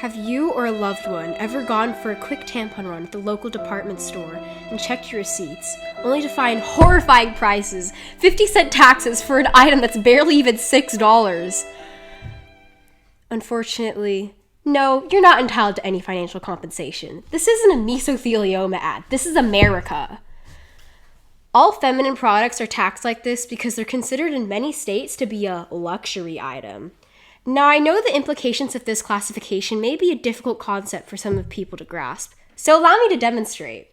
Have you or a loved one ever gone for a quick tampon run at the local department store and checked your receipts, only to find horrifying prices, 50-cent taxes for an item that's barely even $6? Unfortunately, no, you're not entitled to any financial compensation. This isn't a mesothelioma ad. This is America. All feminine products are taxed like this because they're considered in many states to be a luxury item. Now, I know the implications of this classification may be a difficult concept for some of people to grasp, so allow me to demonstrate.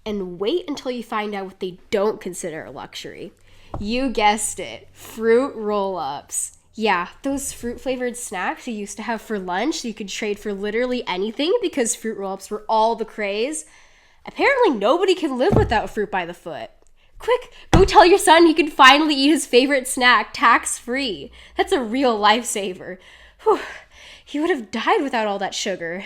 And wait until you find out what they don't consider a luxury. You guessed it, fruit roll-ups. Yeah, those fruit-flavored snacks you used to have for lunch so you could trade for literally anything because fruit roll-ups were all the craze. Apparently nobody can live without fruit by the foot. Quick, go tell your son he can finally eat his favorite snack tax-free. That's a real lifesaver. Whew, he would have died without all that sugar.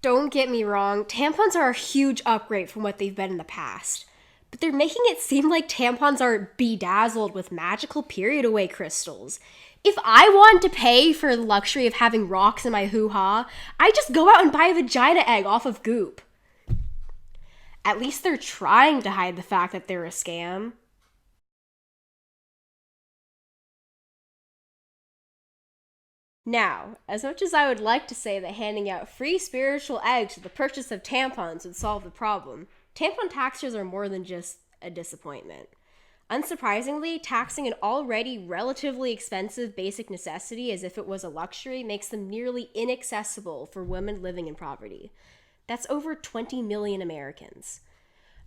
Don't get me wrong, tampons are a huge upgrade from what they've been in the past. But they're making it seem like tampons are bedazzled with magical period-away crystals. If I want to pay for the luxury of having rocks in my hoo-ha, I just go out and buy a vagina egg off of Goop. At least they're trying to hide the fact that they're a scam. Now, as much as I would like to say that handing out free spiritual eggs with the purchase of tampons would solve the problem, tampon taxes are more than just a disappointment. Unsurprisingly, taxing an already relatively expensive basic necessity as if it was a luxury makes them nearly inaccessible for women living in poverty. That's over 20 million Americans.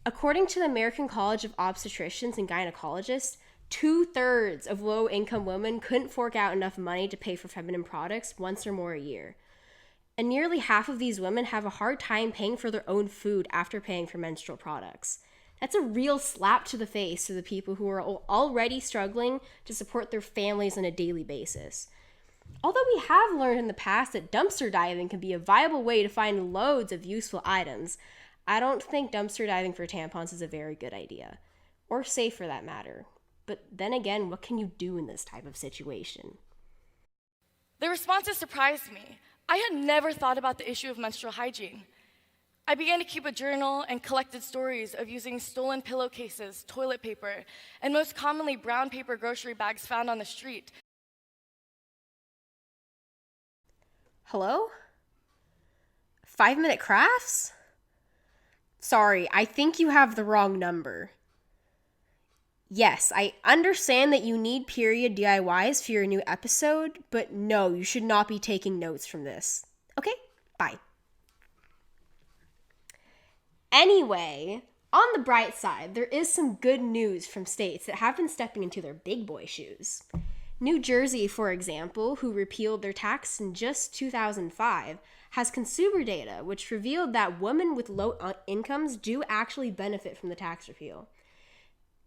According to the American College of Obstetricians and Gynecologists, 2/3 of low-income women couldn't fork out enough money to pay for feminine products once or more a year. And nearly half of these women have a hard time paying for their own food after paying for menstrual products. That's a real slap to the face to the people who are already struggling to support their families on a daily basis. Although we have learned in the past that dumpster diving can be a viable way to find loads of useful items, I don't think dumpster diving for tampons is a very good idea. Or safe for that matter. But then again, what can you do in this type of situation? The responses surprised me. I had never thought about the issue of menstrual hygiene. I began to keep a journal and collected stories of using stolen pillowcases, toilet paper, and most commonly brown paper grocery bags found on the street. Hello? 5-Minute Crafts? Sorry, I think you have the wrong number. Yes, I understand that you need period DIYs for your new episode, but no, you should not be taking notes from this. Okay, bye. Anyway, on the bright side, there is some good news from states that have been stepping into their big boy shoes. New Jersey, for example, who repealed their tax in just 2005, has consumer data which revealed that women with low incomes do actually benefit from the tax repeal,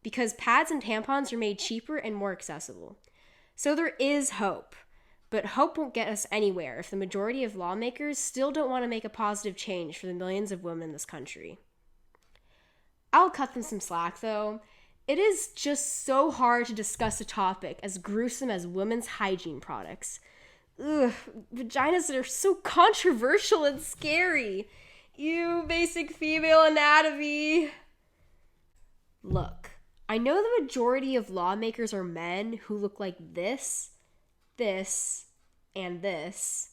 because pads and tampons are made cheaper and more accessible. So there is hope, but hope won't get us anywhere if the majority of lawmakers still don't want to make a positive change for the millions of women in this country. I'll cut them some slack, though. It is just so hard to discuss a topic as gruesome as women's hygiene products. Ugh, vaginas that are so controversial and scary. Ew, basic female anatomy. Look, I know the majority of lawmakers are men who look like this, and this.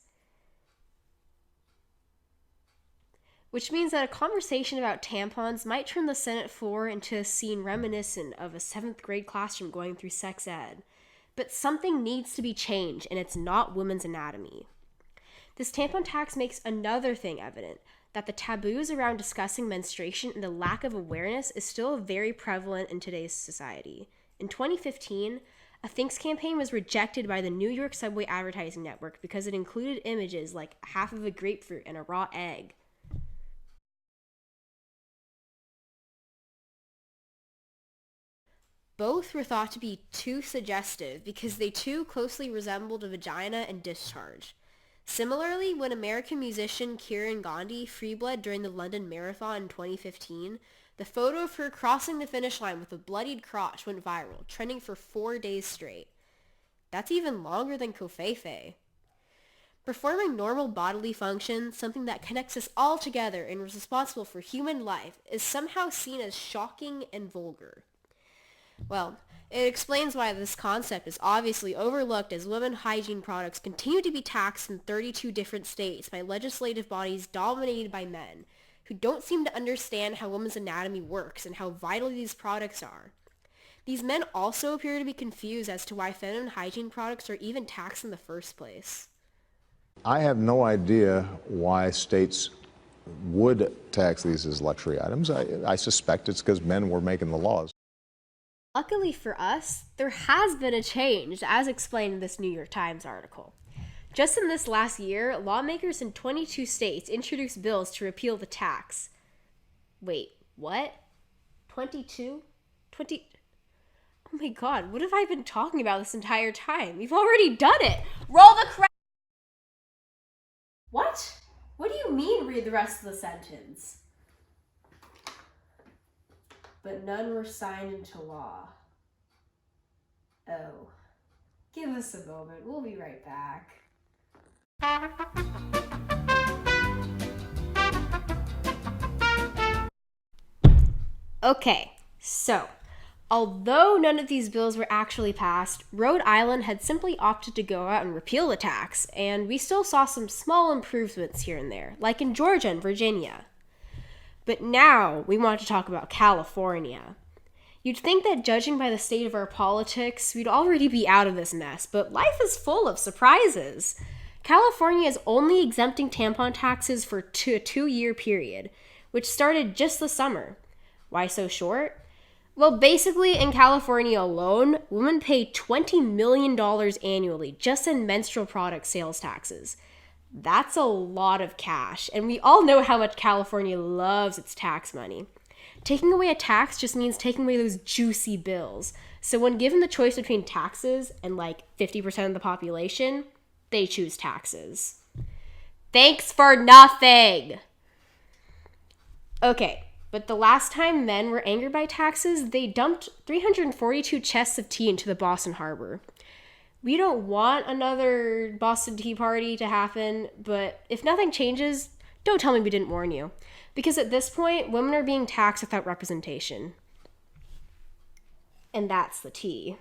Which means that a conversation about tampons might turn the Senate floor into a scene reminiscent of a 7th grade classroom going through sex ed. But something needs to be changed, and it's not women's anatomy. This tampon tax makes another thing evident, that the taboos around discussing menstruation and the lack of awareness is still very prevalent in today's society. In 2015, a Thinks campaign was rejected by the New York Subway Advertising Network because it included images like half of a grapefruit and a raw egg. Both were thought to be too suggestive because they too closely resembled a vagina and discharge. Similarly, when American musician Kiran Gandhi freebled during the London Marathon in 2015, The photo of her crossing the finish line with a bloodied crotch went viral, trending for 4 days straight. That's even longer than Covfefe. Performing normal bodily functions, something that connects us all together and is responsible for human life, is somehow seen as shocking and vulgar. Well, it explains why this concept is obviously overlooked as women hygiene products continue to be taxed in 32 different states by legislative bodies dominated by men, who don't seem to understand how women's anatomy works and how vital these products are. These men also appear to be confused as to why feminine hygiene products are even taxed in the first place. I have no idea why states would tax these as luxury items. I suspect it's because men were making the laws. Luckily for us, there has been a change, as explained in this New York Times article. Just in this last year, lawmakers in 22 states introduced bills to repeal the tax. Wait, what? 22? Oh my god, what have I been talking about this entire time? We've already done it! Roll the credits! What? What do you mean read the rest of the sentence? But none were signed into law. Oh. Give us a moment. We'll be right back. Okay, so although none of these bills were actually passed, Rhode Island had simply opted to go out and repeal the tax, and we still saw some small improvements here and there, like in Georgia and Virginia. But now we want to talk about California. You'd think that judging by the state of our politics, we'd already be out of this mess, but life is full of surprises. California is only exempting tampon taxes for a 2-year period, which started just this summer. Why so short? Well, basically, in California alone, women pay $20 million annually just in menstrual product sales taxes. That's a lot of cash, and we all know how much California loves its tax money. Taking away a tax just means taking away those juicy bills. So when given the choice between taxes and like 50% of the population, they choose taxes. Thanks for nothing! Okay. But the last time men were angered by taxes, they dumped 342 chests of tea into the Boston Harbor. We don't want another Boston Tea Party to happen, but if nothing changes, don't tell me we didn't warn you. Because at this point, women are being taxed without representation. And that's the tea.